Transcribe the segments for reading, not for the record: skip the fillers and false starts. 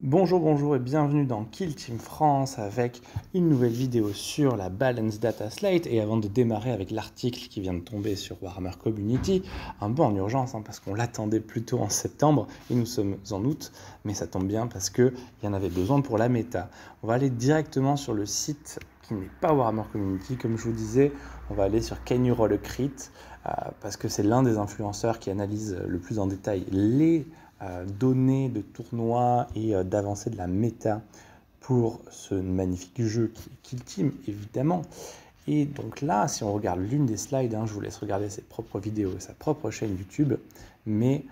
Bonjour, bonjour et bienvenue dans Kill Team France avec une nouvelle vidéo sur la Balance Data Slate. Et avant de démarrer avec l'article qui vient de tomber sur Warhammer Community, un peu en urgence parce qu'on l'attendait plutôt en septembre et nous sommes en août, mais ça tombe bien parce qu'il y en avait besoin pour la méta. On va aller directement sur le site qui n'est pas Warhammer Community, comme je vous disais, on va aller sur Can You Roll a Crit parce que c'est l'un des influenceurs qui analyse le plus en détail les données de tournois et d'avancée de la méta pour ce magnifique jeu qui est Kill Team, évidemment. Et donc là, si on regarde l'une des slides, je vous laisse regarder ses propres vidéos, sa propre chaîne YouTube, mais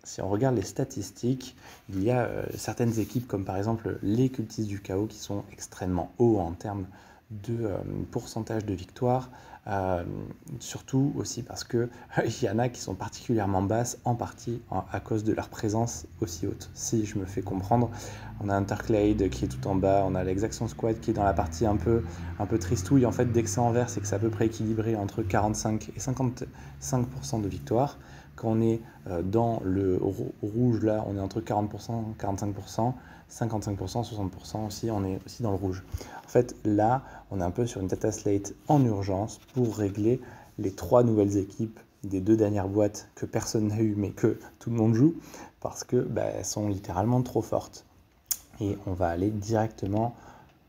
si on regarde les statistiques, il y a certaines équipes comme par exemple les cultistes du chaos qui sont extrêmement hauts en termes de pourcentage de victoire, surtout aussi parce qu'il y en a qui sont particulièrement basses, en partie à cause de leur présence aussi haute. Si je me fais comprendre, on a Interclade qui est tout en bas, on a l'Exaction Squad qui est dans la partie un peu tristouille. En fait, dès que c'est en vert, c'est que c'est à peu près équilibré entre 45 et 55% de victoire. Quand on est dans le rouge, là, on est entre 40%, 45%, 55%, 60% aussi, on est aussi dans le rouge. En fait, là, on est un peu sur une data slate en urgence pour régler les 3 nouvelles équipes des 2 dernières boîtes que personne n'a eu, mais que tout le monde joue, parce que elles sont littéralement trop fortes. Et on va aller directement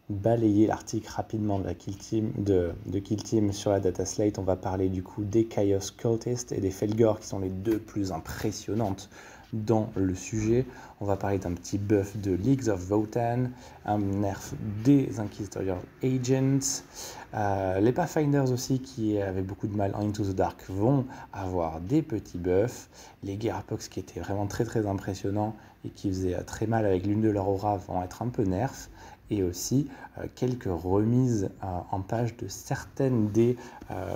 balayer l'article rapidement de la Kill Team, de Kill Team sur la data slate. On va parler du coup des Chaos Cultists et des Felgor qui sont les 2 plus impressionnantes dans le sujet. On va parler d'un petit buff de Leagues of Votann, un nerf des Inquisitorial Agents. Les Pathfinders aussi qui avaient beaucoup de mal en Into the Dark vont avoir des petits buffs. Les Gearpox qui étaient vraiment très très impressionnants et qui faisaient très mal avec l'une de leurs auras vont être un peu nerfs. Et aussi quelques remises en page de certaines des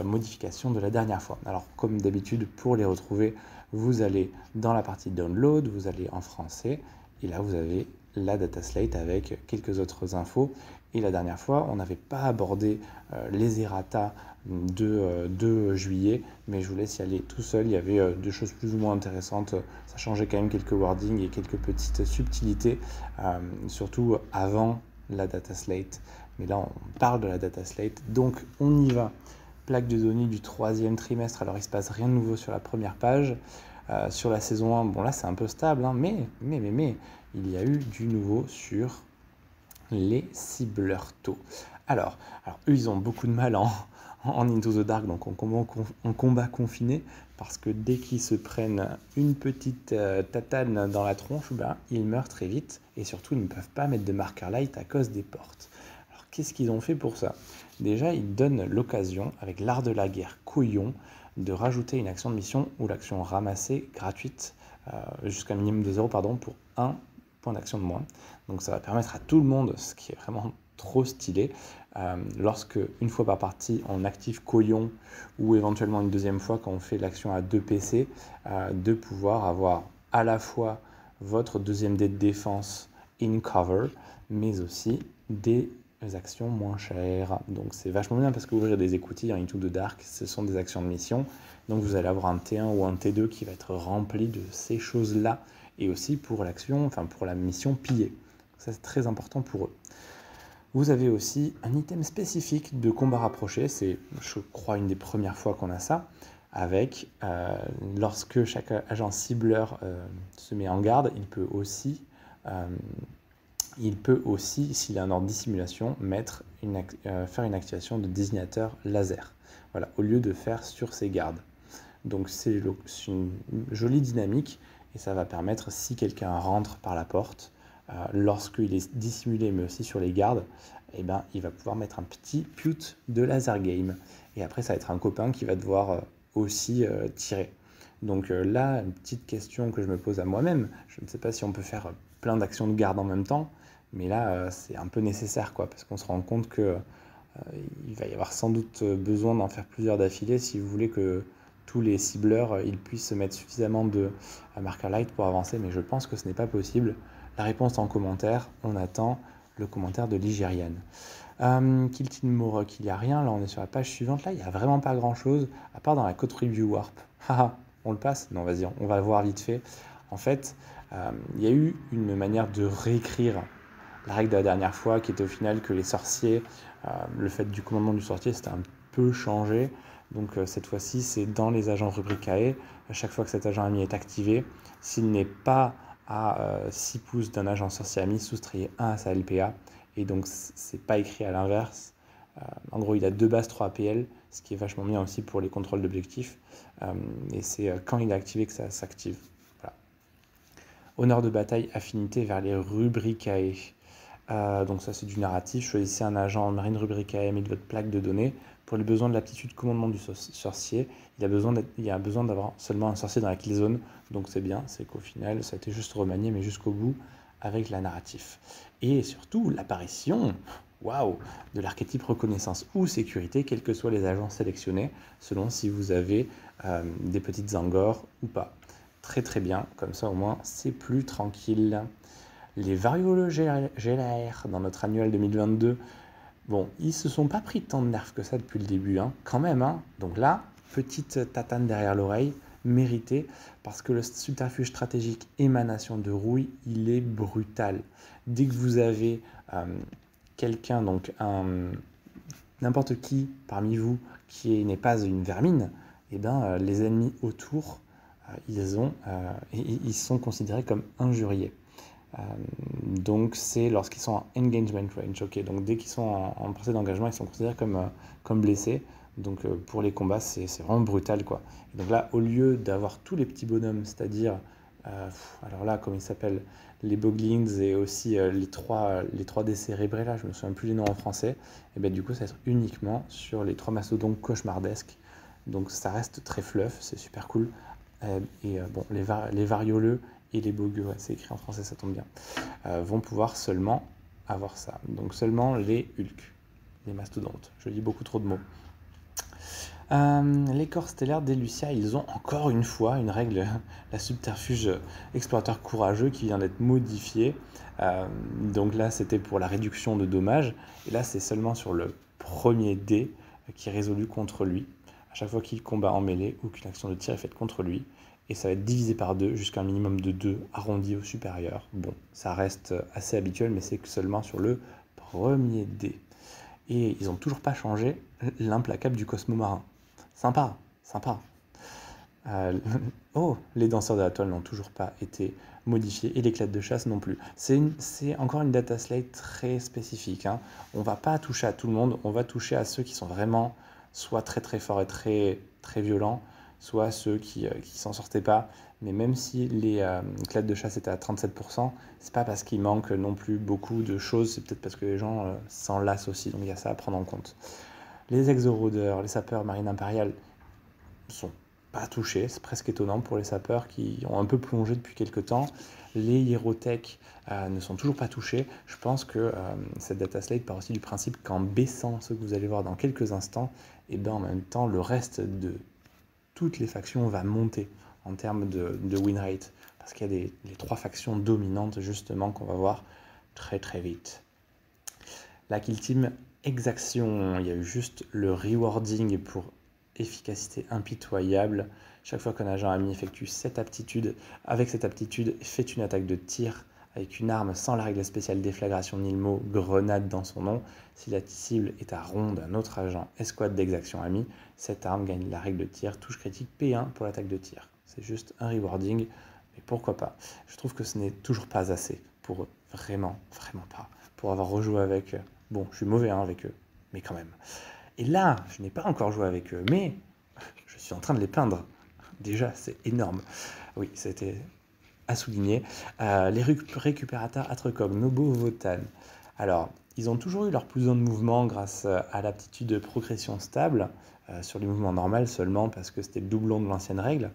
modifications de la dernière fois. Alors comme d'habitude, pour les retrouver, vous allez dans la partie download, vous allez en français, et là vous avez la data slate avec quelques autres infos. Et la dernière fois, on n'avait pas abordé les errata de juillet, mais je vous laisse y aller tout seul. Il y avait des choses plus ou moins intéressantes. Ça changeait quand même quelques wordings et quelques petites subtilités, surtout avant la data slate. Mais là, on parle de la data slate, donc on y va. Plaque de données du 3e trimestre. Alors, il ne se passe rien de nouveau sur la première page. Sur la saison 1, bon là, c'est un peu stable, mais il y a eu du nouveau sur les cibleurs taux. Alors, eux, ils ont beaucoup de mal en Into the Dark, donc en combat confiné, parce que dès qu'ils se prennent une petite tatane dans la tronche, ils meurent très vite, et surtout, ils ne peuvent pas mettre de marker light à cause des portes. Alors, qu'est-ce qu'ils ont fait pour ça? Déjà, ils donnent l'occasion, avec l'art de la guerre Couillon, de rajouter une action de mission ou l'action ramassée gratuite, jusqu'à un minimum de 0, pour 1 point d'action de moins. Donc ça va permettre à tout le monde, ce qui est vraiment trop stylé, lorsque une fois par partie on active Couillon ou éventuellement une deuxième fois quand on fait l'action à 2 PC, de pouvoir avoir à la fois votre deuxième dé de défense in cover, mais aussi des actions moins chères. Donc c'est vachement bien parce que ouvrir des écoutilles en Into the Dark, ce sont des actions de mission. Donc vous allez avoir un T1 ou un T2 qui va être rempli de ces choses-là, et aussi pour l'action, pour la mission piller. Ça c'est très important pour eux. Vous avez aussi un item spécifique de combat rapproché, c'est je crois une des premières fois qu'on a ça, avec lorsque chaque agent cibleur se met en garde, il peut aussi, s'il a un ordre de dissimulation, faire une activation de désignateur laser, voilà, au lieu de faire sur ses gardes. Donc c'est une jolie dynamique, et ça va permettre, si quelqu'un rentre par la porte, lorsqu'il est dissimulé mais aussi sur les gardes, il va pouvoir mettre un petit pute de laser game. Et après, ça va être un copain qui va devoir aussi tirer. Donc là, une petite question que je me pose à moi-même, je ne sais pas si on peut faire plein d'actions de garde en même temps, mais là, c'est un peu nécessaire, parce qu'on se rend compte que il va y avoir sans doute besoin d'en faire plusieurs d'affilée si vous voulez que tous les cibleurs ils puissent se mettre suffisamment de marker light pour avancer, mais je pense que ce n'est pas possible. La réponse en commentaire, on attend le commentaire de l'Igérienne. Kill Team Morok, il n'y a rien, là on est sur la page suivante, là il n'y a vraiment pas grand chose, à part dans la Code Review Warp. Haha, on le passe? Non, vas-y, on va le voir vite fait. En fait, Il y a eu une manière de réécrire la règle de la dernière fois qui était au final que les sorciers, le fait du commandement du sorcier, c'était un peu changé. Donc cette fois-ci, c'est dans les agents rubricae. À chaque fois que cet agent ami est activé, s'il n'est pas à 6 pouces d'un agent sorcier ami, soustrayez 1 à sa LPA. Et donc, c'est pas écrit à l'inverse. En gros, il a 2 bases 3 APL, ce qui est vachement bien aussi pour les contrôles d'objectifs. Et c'est quand il est activé que ça s'active. Voilà. Honneur de bataille, affinité vers les rubricae. Donc ça, c'est du narratif. Choisissez un agent en marine rubricae ami de votre plaque de données. Pour les besoins de l'aptitude commandement du sorcier, il y a besoin d'avoir seulement un sorcier dans la kill zone. Donc c'est bien, c'est qu'au final, ça a été juste remanié, mais jusqu'au bout avec la narratif. Et surtout, l'apparition, waouh, de l'archétype reconnaissance ou sécurité, quels que soient les agents sélectionnés, selon si vous avez des petites angors ou pas. Très très bien, comme ça au moins c'est plus tranquille. Les varioleux GLR dans notre annuel 2022, bon, ils se sont pas pris tant de nerfs que ça depuis le début, hein, quand même. Hein. Donc là, petite tatane derrière l'oreille, méritée, parce que le subterfuge stratégique émanation de rouille, il est brutal. Dès que vous avez quelqu'un, donc n'importe qui parmi vous qui n'est pas une vermine, eh ben, les ennemis autour, ils sont considérés comme injuriés. Donc c'est lorsqu'ils sont en engagement range, ok. Donc dès qu'ils sont en portée d'engagement, ils sont considérés comme blessés. Donc pour les combats, c'est vraiment brutal, quoi. Et donc là, au lieu d'avoir tous les petits bonhommes, c'est-à-dire, alors là, comment ils s'appellent, les boglins et aussi les 3D cérébrés, là, je me souviens plus les noms en français, et bien du coup, ça va être uniquement sur les 3 mastodontes cauchemardesques. Donc ça reste très fluff, c'est super cool. Bon, les varioleux et les bogueux, ouais, c'est écrit en français, ça tombe bien, vont pouvoir seulement avoir ça. Donc seulement les Hulk, les mastodontes. Je dis beaucoup trop de mots. Les corps stellaires des Lucia, ils ont encore une fois une règle, la subterfuge explorateur courageux qui vient d'être modifiée. Donc là, c'était pour la réduction de dommages. Et là, c'est seulement sur le premier dé qui est résolu contre lui. À chaque fois qu'il combat en mêlée ou qu'une action de tir est faite contre lui. Et ça va être divisé par 2 jusqu'à un minimum de 2 arrondi au supérieur. Bon, ça reste assez habituel, mais c'est que seulement sur le premier dé. Et ils n'ont toujours pas changé l'implacable du Cosmo Marin. Sympa, sympa. Oh, les danseurs de la toile n'ont toujours pas été modifiés et les clades de chasse non plus. C'est encore une data slate très spécifique. Hein. On ne va pas toucher à tout le monde, on va toucher à ceux qui sont vraiment soit très très forts et très, très violents, soit ceux qui s'en sortaient pas. Mais même si les clades de chasse étaient à 37%, c'est pas parce qu'il manque non plus beaucoup de choses, c'est peut-être parce que les gens s'en lassent aussi. Donc il y a ça à prendre en compte. Les exo-rôdeurs, les sapeurs marine impériale ne sont pas touchés. C'est presque étonnant pour les sapeurs qui ont un peu plongé depuis quelques temps. Les hierotech ne sont toujours pas touchés. Je pense que cette data slate part aussi du principe qu'en baissant ce que vous allez voir dans quelques instants, et ben en même temps, le reste de toutes les factions va monter en termes de win rate. Parce qu'il y a les 3 factions dominantes justement qu'on va voir très très vite. La kill team exaction, il y a eu juste le rewarding pour efficacité impitoyable. Chaque fois qu'un agent ami effectue cette aptitude, avec cette aptitude, fait une attaque de tir avec une arme sans la règle spéciale déflagration ni le mot grenade dans son nom. Si la cible est à rond d'un autre agent escouade d'exaction ami, cette arme gagne la règle de tir, touche critique P1 pour l'attaque de tir. C'est juste un rewarding, mais pourquoi pas. Je trouve que ce n'est toujours pas assez pour eux, vraiment, vraiment pas. Pour avoir rejoué avec eux. Bon, je suis mauvais hein, avec eux, mais quand même. Et là, je n'ai pas encore joué avec eux, mais je suis en train de les peindre. Déjà, c'est énorme. Oui, c'était à souligner. Les récupérateurs Atrecog, Nobo, Votan. Alors, ils ont toujours eu leur plus de mouvement grâce à l'aptitude de progression stable, sur les mouvements normaux seulement, parce que c'était le doublon de l'ancienne règle,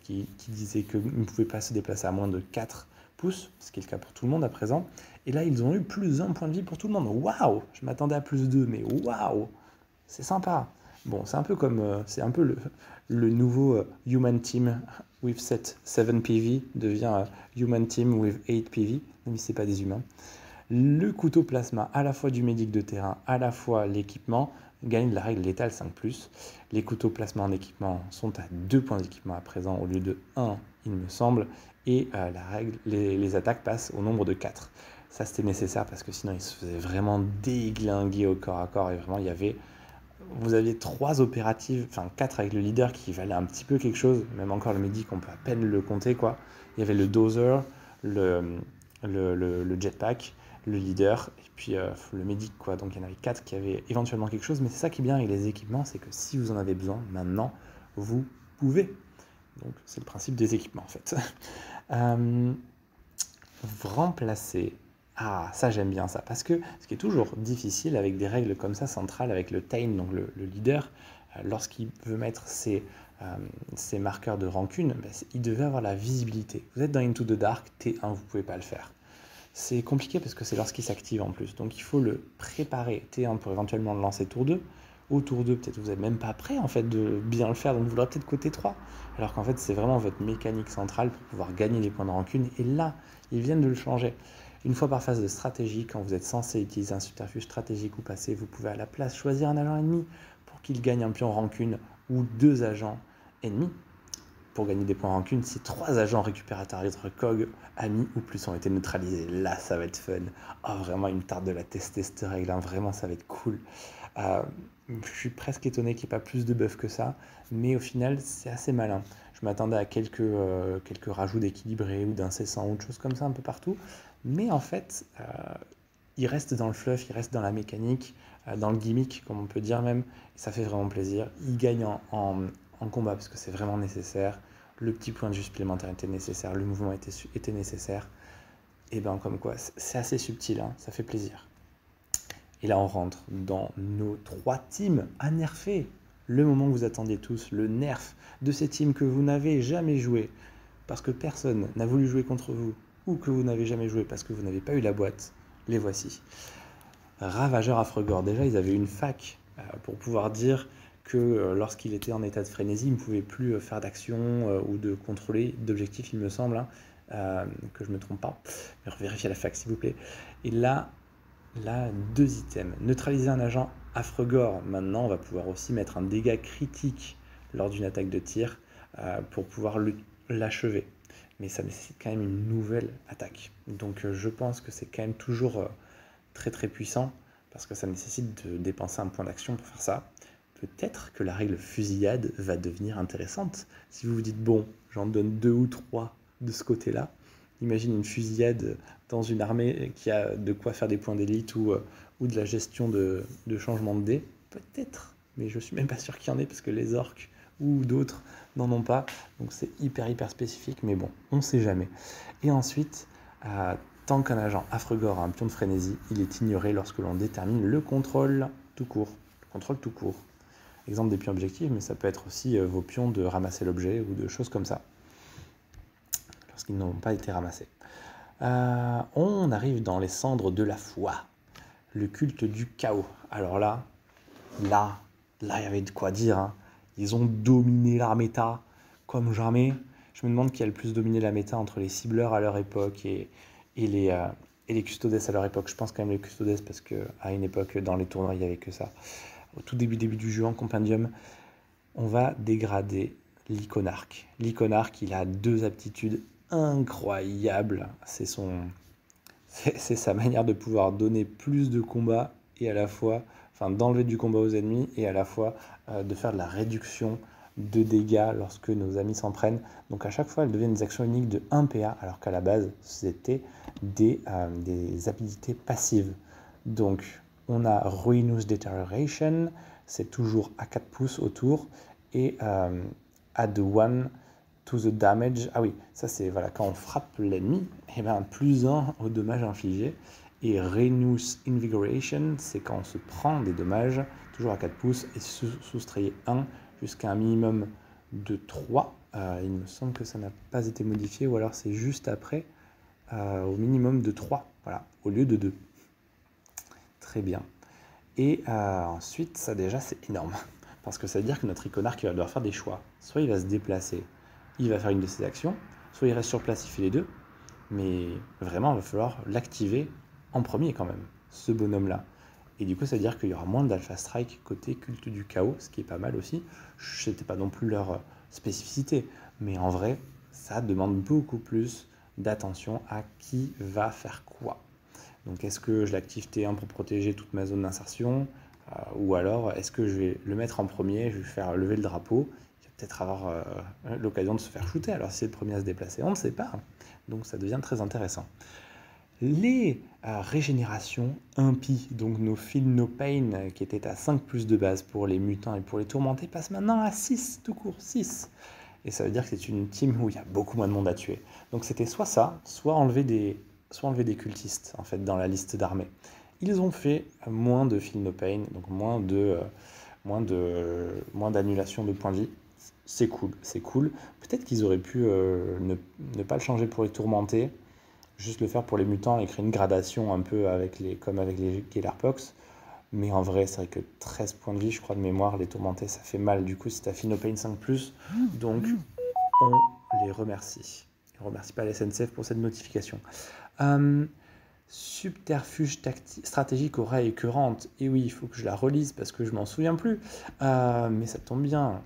qui disait qu'ils ne pouvaient pas se déplacer à moins de 4 pouces, ce qui est le cas pour tout le monde à présent. Et là, ils ont eu plus 1 point de vie pour tout le monde. Waouh! Je m'attendais à plus 2, mais waouh! C'est sympa. Bon, c'est un peu comme, c'est un peu le nouveau Human Team with 7 PV devient Human Team with 8 PV, même si ce n'est pas des humains. Le couteau plasma, à la fois du médic de terrain, à la fois l'équipement, gagne la règle létale 5+. Les couteaux plasma en équipement sont à 2 points d'équipement à présent au lieu de 1 il me semble, et les attaques passent au nombre de 4. Ça, c'était nécessaire parce que sinon, il se faisait vraiment déglinguer au corps à corps, et vraiment, vous aviez 3 opératives, enfin 4 avec le leader qui valaient un petit peu quelque chose, même encore le médic, on peut à peine le compter, quoi. Il y avait le dozer, le jetpack, le leader, et puis le médic, quoi. Donc il y en avait 4 qui avaient éventuellement quelque chose, mais c'est ça qui est bien avec les équipements, c'est que si vous en avez besoin, maintenant, vous pouvez. Donc c'est le principe des équipements, en fait. Euh, remplacer. Ah, ça j'aime bien ça, parce que ce qui est toujours difficile avec des règles comme ça centrales, avec le Tain, donc le leader, lorsqu'il veut mettre ses marqueurs de rancune, il devait avoir la visibilité. Vous êtes dans Into the Dark, T1, vous ne pouvez pas le faire. C'est compliqué parce que c'est lorsqu'il s'active en plus, donc il faut le préparer, T1 pour éventuellement le lancer tour 2. Au tour 2, peut-être vous n'êtes même pas prêt en fait de bien le faire, donc vous l'aurez peut-être côté 3. Alors qu'en fait c'est vraiment votre mécanique centrale pour pouvoir gagner les points de rancune, et là, ils viennent de le changer. Une fois par phase de stratégie, quand vous êtes censé utiliser un subterfuge stratégique ou passé, vous pouvez à la place choisir un agent ennemi pour qu'il gagne un pion rancune, ou 2 agents ennemis pour gagner des points rancune si 3 agents récupérateurs COG, amis ou plus ont été neutralisés. Là, ça va être fun. Oh, vraiment, il me tarde de la tester cette règle, hein. Vraiment, ça va être cool. Je suis presque étonné qu'il n'y ait pas plus de buffs que ça, mais au final, c'est assez malin. Je m'attendais à quelques rajouts d'équilibrés ou d'incessants ou de choses comme ça un peu partout, mais en fait, il reste dans le fluff, il reste dans la mécanique, dans le gimmick, comme on peut dire même, et ça fait vraiment plaisir. Il gagne en combat parce que c'est vraiment nécessaire. Le petit point de vue supplémentaire était nécessaire, le mouvement était nécessaire. Et ben comme quoi, c'est assez subtil, hein, ça fait plaisir. Et là, on rentre dans nos 3 teams à nerfer. Le moment que vous attendiez tous, le nerf de ces teams que vous n'avez jamais joué parce que personne n'a voulu jouer contre vous, ou que vous n'avez jamais joué parce que vous n'avez pas eu la boîte. Les voici. Ravageur Affregor. Déjà, ils avaient une fac pour pouvoir dire que lorsqu'il était en état de frénésie, il ne pouvait plus faire d'action ou de contrôler d'objectifs, il me semble, hein, que je ne me trompe pas. Mais vérifiez la fac, s'il vous plaît. Et là, 2 items. Neutraliser un agent Affregor. Maintenant, on va pouvoir aussi mettre un dégât critique lors d'une attaque de tir pour pouvoir l'achever. Mais ça nécessite quand même une nouvelle attaque. Donc je pense que c'est quand même toujours très très puissant, parce que ça nécessite de dépenser un point d'action pour faire ça. Peut-être que la règle fusillade va devenir intéressante. Si vous vous dites, bon, j'en donne 2 ou 3 de ce côté-là, imagine une fusillade dans une armée qui a de quoi faire des points d'élite ou de la gestion de changement de dés. Peut-être, mais je suis même pas sûr qu'il y en ait, parce que les orques ou d'autres n'en ont pas. Donc c'est hyper spécifique, mais bon, on ne sait jamais. Et ensuite, tant qu'un agent Affregor a un pion de frénésie, il est ignoré lorsque l'on détermine le contrôle tout court. Le contrôle tout court. Exemple des pions objectifs, mais ça peut être aussi vos pions de ramasser l'objet ou de choses comme ça, lorsqu'ils n'ont pas été ramassés. On arrive dans les cendres de la foi, le culte du chaos. Alors là, il y avait de quoi dire, hein. Ils ont dominé la méta comme jamais. Je me demande qui a le plus dominé la méta entre les cibleurs à leur époque et les custodes à leur époque. Je pense quand même les custodes, parce qu'à une époque, dans les tournois, il n'y avait que ça. Au tout début du jeu, en compendium, on va dégrader l'iconarque. L'iconarque, il a 2 aptitudes incroyables. C'est sa manière de pouvoir donner plus de combats et à la fois, d'enlever du combat aux ennemis, et à la fois de faire de la réduction de dégâts lorsque nos amis s'en prennent. Donc à chaque fois, elles deviennent des actions uniques de 1 PA, alors qu'à la base, c'était des habilités passives. Donc on a Ruinous Deterioration, c'est toujours à 4 pouces autour, et add 1 to the damage. Ah oui, ça c'est quand on frappe l'ennemi, et plus 1 au dommage infligé. Et Ruinous Invigoration, c'est quand on se prend des dommages, toujours à 4 pouces, et soustrayez 1 jusqu'à un minimum de 3. Il me semble que ça n'a pas été modifié, ou alors c'est juste après, au minimum de 3, voilà, au lieu de 2. Très bien. Et ensuite, ça déjà, c'est énorme, parce que ça veut dire que notre iconarque va devoir faire des choix. Soit il va se déplacer, il va faire une de ses actions, soit il reste sur place, il fait les 2, mais vraiment, il va falloir l'activer en premier quand même, ce bonhomme-là. Et du coup, ça veut dire qu'il y aura moins d'Alpha Strike côté culte du chaos, ce qui est pas mal aussi. C'était pas non plus leur spécificité, mais en vrai, ça demande beaucoup plus d'attention à qui va faire quoi. Donc est-ce que je l'active T1 pour protéger toute ma zone d'insertion, ou alors est-ce que je vais le mettre en premier, je vais faire lever le drapeau, il va peut-être avoir l'occasion de se faire shooter, alors si c'est le premier à se déplacer, on ne sait pas. Donc ça devient très intéressant. Les régénérations impies, donc nos Feel No Pain qui étaient à 5 plus de base pour les mutants et pour les tourmentés, passent maintenant à 6 tout court, 6. Et ça veut dire que c'est une team où il y a beaucoup moins de monde à tuer. Donc c'était soit ça, soit enlever des cultistes en fait dans la liste d'armées. Ils ont fait moins de Feel No Pain, donc moins d'annulation de points de vie. C'est cool, c'est cool. Peut-être qu'ils auraient pu ne pas le changer pour les tourmentés, juste le faire pour les mutants et créer une gradation un peu comme avec les Gellerpox. Mais en vrai, c'est vrai que 13 points de vie, je crois, de mémoire, les tourmentés, ça fait mal. Du coup, si t'as Feel No Pain 5+, donc on les remercie. On ne remercie pas la SNCF pour cette notification. Subterfuge stratégique aux raies écœurantes. Et oui, il faut que je la relise parce que je m'en souviens plus. Mais ça tombe bien.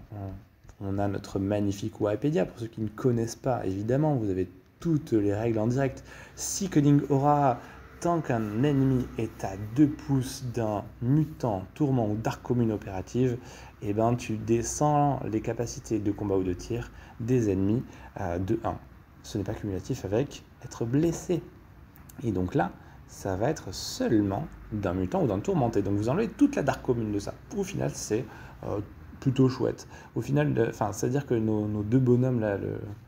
On a notre magnifique Wikipédia. Pour ceux qui ne connaissent pas, évidemment, vous avez toutes les règles en direct. Sickening Aura, tant qu'un ennemi est à 2 pouces d'un mutant, tourment ou dark commune opérative, et ben tu descends les capacités de combat ou de tir des ennemis de 1. Ce n'est pas cumulatif avec être blessé. Et donc là, ça va être seulement d'un mutant ou d'un tourmenté. Donc vous enlevez toute la dark commune de ça. Au final, c'est plutôt chouette. Au final, c'est-à-dire que nos deux bonhommes, là,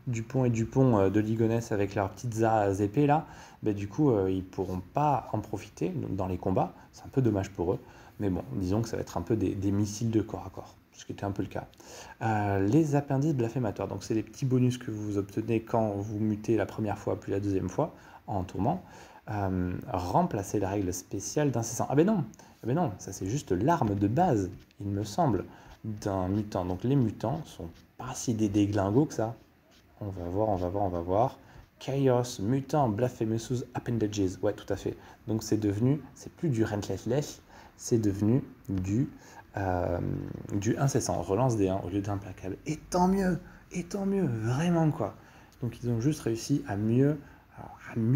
Dupont et Dupont de Ligonnès avec leurs petites épées, là, du coup, ils ne pourront pas en profiter dans les combats. C'est un peu dommage pour eux. Mais bon, disons que ça va être un peu des missiles de corps à corps, ce qui était un peu le cas. Les appendices blasphématoires, donc c'est les petits bonus que vous obtenez quand vous mutez la première fois puis la deuxième fois en tourment. Remplacer la règle spéciale d'incessant. Ah ben non, ça c'est juste l'arme de base, il me semble, d'un mutant. Donc les mutants sont pas si des déglingos que ça. On va voir. Chaos, mutant, Blasphemous Appendages. Ouais, tout à fait. Donc c'est plus du Relentless, c'est devenu du incessant. Relance des 1 au lieu d'implacable. Et tant mieux, vraiment quoi. Donc ils ont juste réussi à mieux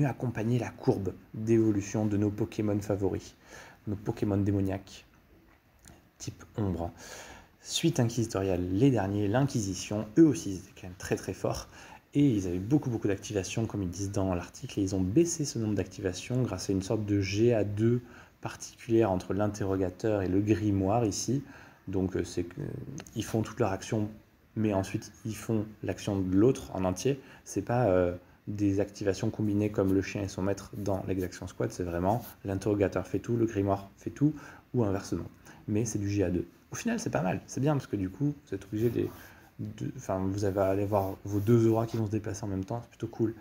accompagner la courbe d'évolution de nos Pokémon favoris, nos Pokémon démoniaques, type ombre. Suite inquisitoriale, les derniers, l'Inquisition, eux aussi, c'était quand même très très fort, et ils avaient beaucoup d'activations, comme ils disent dans l'article, et ils ont baissé ce nombre d'activations grâce à une sorte de GA2 particulière entre l'interrogateur et le grimoire ici. Donc ils font toute leur action, mais ensuite ils font l'action de l'autre en entier. C'est pas des activations combinées comme le chien et son maître dans l'Exaction Squad, c'est vraiment l'interrogateur fait tout, le grimoire fait tout, ou inversement. Mais c'est du GA2. Au final, c'est pas mal, c'est bien, parce que du coup, vous êtes obligé vous allez aller voir vos deux auras qui vont se déplacer en même temps, c'est plutôt cool.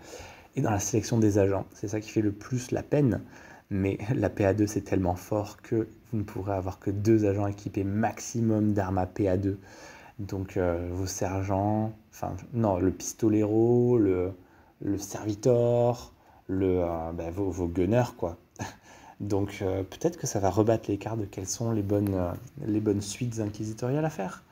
Et dans la sélection des agents, c'est ça qui fait le plus la peine, mais la PA2 c'est tellement fort que vous ne pourrez avoir que 2 agents équipés maximum d'armes à PA2. Donc vos sergents, le pistolero, le servitor, vos gunners, quoi. Donc peut-être que ça va rebattre les cartes de quelles sont les bonnes suites inquisitoriales à faire.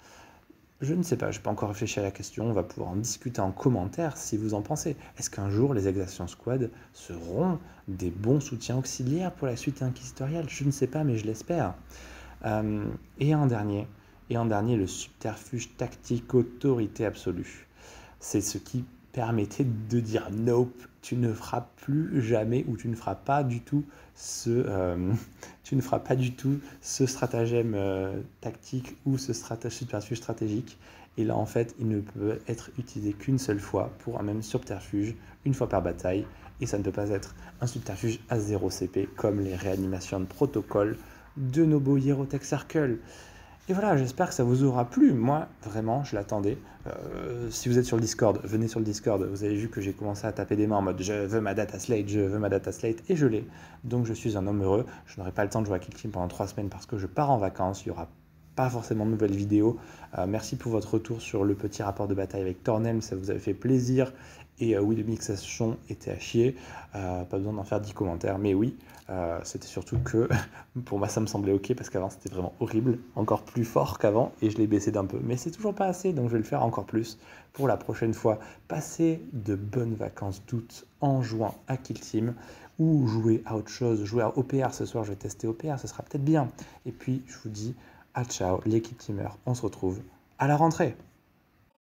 Je ne sais pas, je n'ai pas encore réfléchi à la question, on va pouvoir en discuter en commentaire si vous en pensez. Est-ce qu'un jour les Exaction Squad seront des bons soutiens auxiliaires pour la suite inquisitoriale? Je ne sais pas, mais je l'espère. Et en dernier, le subterfuge tactique autorité absolue. C'est ce qui permettait de dire nope, tu ne feras plus jamais, ou tu ne feras pas du tout ce stratagème tactique ou ce subterfuge stratégique. Et là en fait il ne peut être utilisé qu'une seule fois pour un même subterfuge, une fois par bataille, et ça ne peut pas être un subterfuge à 0 CP comme les réanimations de protocole de nos beaux Hierotech Circle. Et voilà, j'espère que ça vous aura plu. Moi, vraiment, je l'attendais. Si vous êtes sur le Discord, venez sur le Discord. Vous avez vu que j'ai commencé à taper des mains en mode « je veux ma data slate », et je l'ai. Donc je suis un homme heureux. Je n'aurai pas le temps de jouer à Kill Team pendant 3 semaines parce que je pars en vacances. Il n'y aura pas forcément de nouvelles vidéos. Merci pour votre retour sur le petit rapport de bataille avec Tornem, ça vous avait fait plaisir. Et oui, le mixation était à chier, pas besoin d'en faire 10 commentaires, mais oui, c'était surtout que pour moi ça me semblait ok parce qu'avant c'était vraiment horrible, encore plus fort qu'avant, et je l'ai baissé d'un peu, mais c'est toujours pas assez, donc je vais le faire encore plus pour la prochaine fois. Passez de bonnes vacances d'août en jouant à Kill Team, ou jouer à autre chose, jouer à OPR ce soir, je vais tester OPR, ce sera peut-être bien. Et puis je vous dis à ciao les Kill Teamers, on se retrouve à la rentrée.